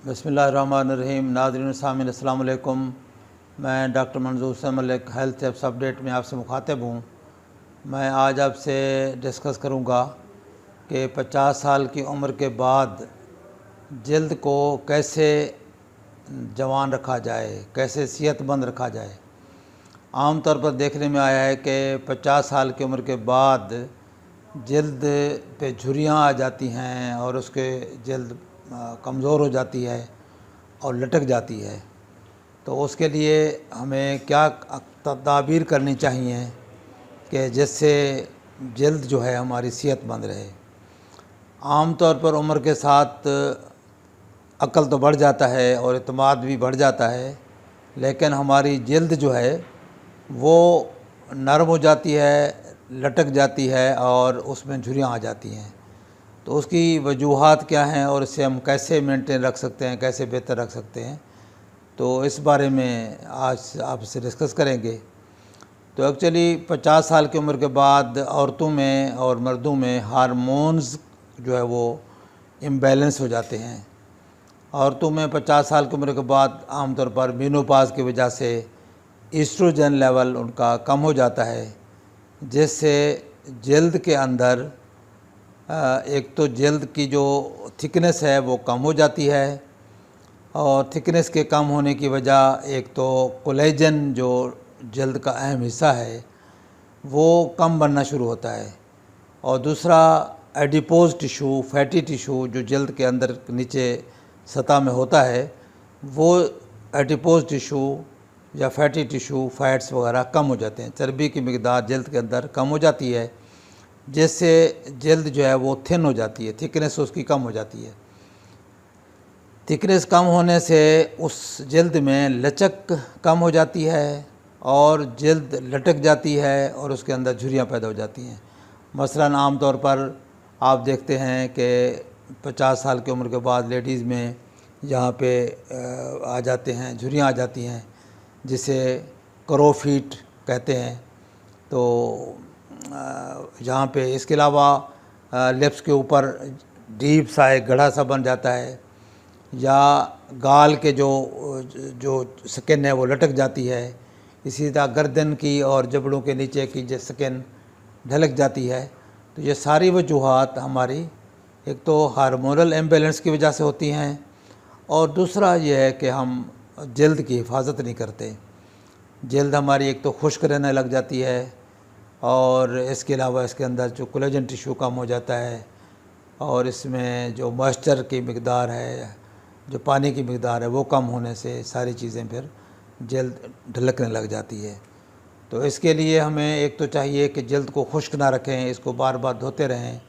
बिस्मिल्लाहिर्रहमानिर्रहीम। नाज़रीन सामीन अस्सलाम वालेकुम। मैं डॉक्टर मंजूर से मलिक हेल्थ टिप्स अपडेट में आपसे मुखातिब हूँ। मैं आज आपसे डिस्कस करूँगा कि 50 साल की उम्र के बाद जल्द को कैसे जवान रखा जाए, कैसे सेहतमंद रखा जाए। आम तौर पर देखने में आया है कि 50 साल की उम्र के बाद जल्द पे झुर्रियाँ आ जाती हैं और उसके जल्द कमज़ोर हो जाती है और लटक जाती है। तो उसके लिए हमें क्या तदाबीर करनी चाहिए कि जिससे जल्द जो है हमारी सेहतमंद रहे। आम तौर पर उम्र के साथ अक्ल तो बढ़ जाता है और इत्मीनान भी बढ़ जाता है, लेकिन हमारी जल्द जो है वो नरम हो जाती है, लटक जाती है और उसमें झुर्रियाँ आ जाती हैं। तो उसकी वजूहात क्या हैं और इसे हम कैसे मेंटेन रख सकते हैं, कैसे बेहतर रख सकते हैं, तो इस बारे में आज आपसे डिस्कस करेंगे। तो एक्चुअली 50 साल की उम्र के बाद औरतों में और मर्दों में हार्मोन्स जो है वो इम्बैलेंस हो जाते हैं। औरतों में 50 साल की उम्र के बाद आमतौर पर मेनोपॉज की वजह से ईस्ट्रोजन लेवल उनका कम हो जाता है, जिससे जल्द के अंदर एक तो जल्द की जो थिकनेस है वो कम हो जाती है, और थिकनेस के कम होने की वजह एक तो कोलेजन जो जल्द का अहम हिस्सा है वो कम बनना शुरू होता है, और दूसरा एडिपोज टिशू, फैटी टिशू जो जल्द के अंदर नीचे सतह में होता है, वो एडिपोज टिशू या फैटी टिशू, फैट्स वगैरह कम हो जाते हैं। चर्बी की मिकदार जल्द के अंदर कम हो जाती है, जिससे जल्द जो है वो थिन हो जाती है, थिकनेस उसकी कम हो जाती है। थिकनेस कम होने से उस जल्द में लचक कम हो जाती है और जल्द लटक जाती है और उसके अंदर झुर्रियाँ पैदा हो जाती हैं। मसलन आम तौर पर आप देखते हैं कि 50 साल की उम्र के बाद लेडीज़ में यहाँ पे आ जाते हैं, झुर्रियाँ आ जाती हैं, जिसे क्रो फीट कहते हैं। तो यहाँ पे इसके अलावा लिप्स के ऊपर डीप सा एक गड्ढा सा बन जाता है, या गाल के जो स्किन है वो लटक जाती है। इसी तरह गर्दन की और जबड़ों के नीचे की जो स्किन ढलक जाती है। तो ये सारी वजूहात हमारी एक तो हार्मोनल इम्बैलेंस की वजह से होती हैं, और दूसरा ये है कि हम जल्द की हिफाजत नहीं करते। जल्द हमारी एक तो खुश्क रहने लग जाती है, और इसके अलावा इसके अंदर जो कोलेजन टिश्यू कम हो जाता है, और इसमें जो मॉइस्चर की मिकदार है, जो पानी की मिकदार है, वो कम होने से सारी चीज़ें फिर जल्द ढलकने लग जाती है। तो इसके लिए हमें एक तो चाहिए कि जल्द को खुश्क ना रखें, इसको बार बार धोते रहें,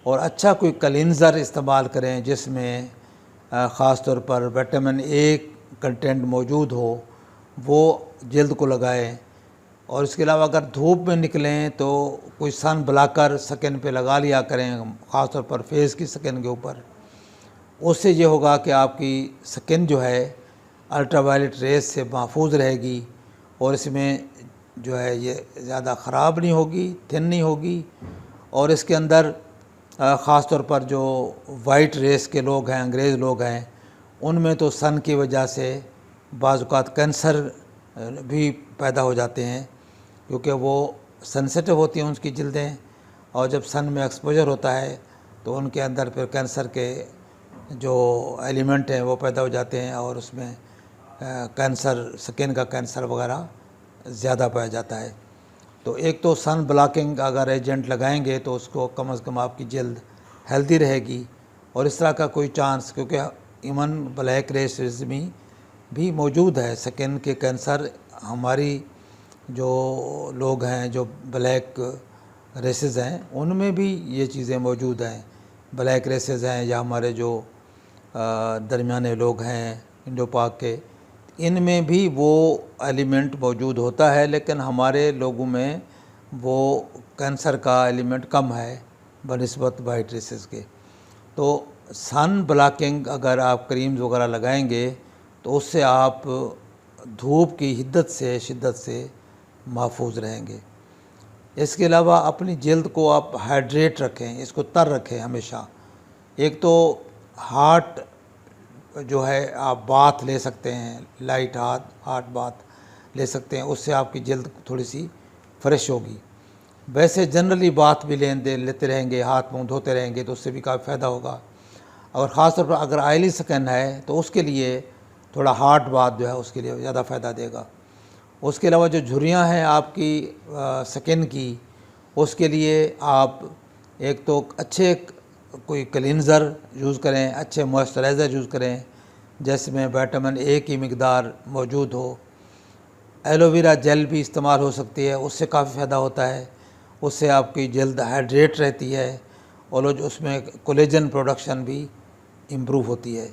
और अच्छा कोई क्लींजर इस्तेमाल करें जिसमें ख़ास तौर पर विटामिन ए कंटेंट मौजूद हो, वो जल्द को लगाएं। और इसके अलावा अगर धूप में निकलें तो कोई सन ब्लॉकर स्किन पे लगा लिया करें, ख़ास तौर पर फेस की स्किन के ऊपर। उससे ये होगा कि आपकी स्किन जो है अल्ट्रावायलेट रेज से महफूज रहेगी, और इसमें जो है ये ज़्यादा ख़राब नहीं होगी, थिन नहीं होगी। और इसके अंदर ख़ास तौर पर जो वाइट रेस के लोग हैं, अंग्रेज़ लोग हैं, उनमें तो सन की वजह से बाज़ औक़ात कैंसर भी पैदा हो जाते हैं, क्योंकि वो सेंसिटिव होती हैं उनकी जल्दें, और जब सन में एक्सपोजर होता है तो उनके अंदर फिर कैंसर के जो एलिमेंट हैं वो पैदा हो जाते हैं, और उसमें कैंसर, स्किन का कैंसर वगैरह ज़्यादा पाया जाता है। तो एक तो सन ब्लॉकिंग अगर एजेंट लगाएंगे तो उसको कम से कम आपकी जल्द हेल्दी रहेगी। और इस तरह का कोई चांस, क्योंकि इवन ब्लैक रेसेस में भी मौजूद है स्किन के कैंसर, हमारी जो लोग हैं जो ब्लैक रेसेस हैं उनमें भी ये चीज़ें मौजूद हैं। ब्लैक रेसेस हैं या हमारे जो दरमियाने लोग हैं इंडो पाक के, इनमें भी वो एलिमेंट मौजूद होता है, लेकिन हमारे लोगों में वो कैंसर का एलिमेंट कम है बनिस्बत वाइट रेसेस के। तो सन ब्लॉकिंग अगर आप क्रीम्स वगैरह लगाएंगे तो उससे आप धूप की शिद्दत से महफूज रहेंगे। इसके अलावा अपनी जल्द को आप हाइड्रेट रखें, इसको तर रखें हमेशा। एक तो हॉट जो है आप बाथ ले सकते हैं, लाइट हाथ बाथ ले सकते हैं, उससे आपकी जल्द थोड़ी सी फ्रेश होगी। वैसे जनरली बाथ भी लेते रहेंगे, हाथ मुंह धोते रहेंगे तो उससे भी काफ़ी फ़ायदा होगा। और ख़ास तौर पर अगर ऑयली स्किन है तो उसके लिए थोड़ा हॉट बाथ जो है उसके लिए ज़्यादा फ़ायदा देगा। उसके अलावा जो झुर्रियाँ हैं आपकी स्किन की, उसके लिए आप एक तो अच्छे कोई क्लींज़र यूज़ करें, अच्छे मॉइस्चराइज़र यूज़ करें जिसमें विटामिन ए की मकदार मौजूद हो। एलोवेरा जेल भी इस्तेमाल हो सकती है, उससे काफ़ी फ़ायदा होता है, उससे आपकी जल्द हाइड्रेट रहती है और उसमें कोलेजन प्रोडक्शन भी इम्प्रूव होती है।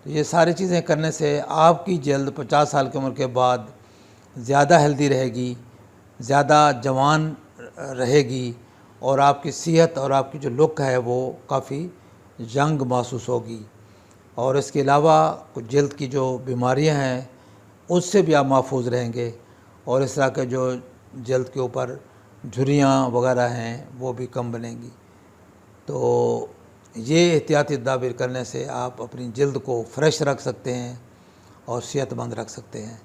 तो ये सारी चीज़ें करने से आपकी जल्द 50 साल की उम्र के बाद ज़्यादा हेल्दी रहेगी, ज़्यादा जवान रहेगी और आपकी सेहत और आपकी जो लुक है वो काफ़ी यंग महसूस होगी। और इसके अलावा कुछ जल्द की जो बीमारियां हैं उससे भी आप महफूज रहेंगे और इस तरह के जो जल्द के ऊपर झुर्रियाँ वगैरह हैं वो भी कम बनेंगी। तो ये एहतियाती तदाबीर करने से आप अपनी जल्द को फ्रेश रख सकते हैं और सेहतमंद रख सकते हैं।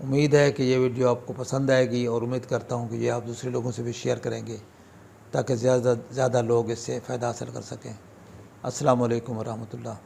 उम्मीद है कि ये वीडियो आपको पसंद आएगी और उम्मीद करता हूँ कि ये आप दूसरे लोगों से भी शेयर करेंगे ताकि ज़्यादा लोग इससे फ़ायदा हासिल कर सकें। अस्सलाम वालेकुम वरहमतुल्लाह।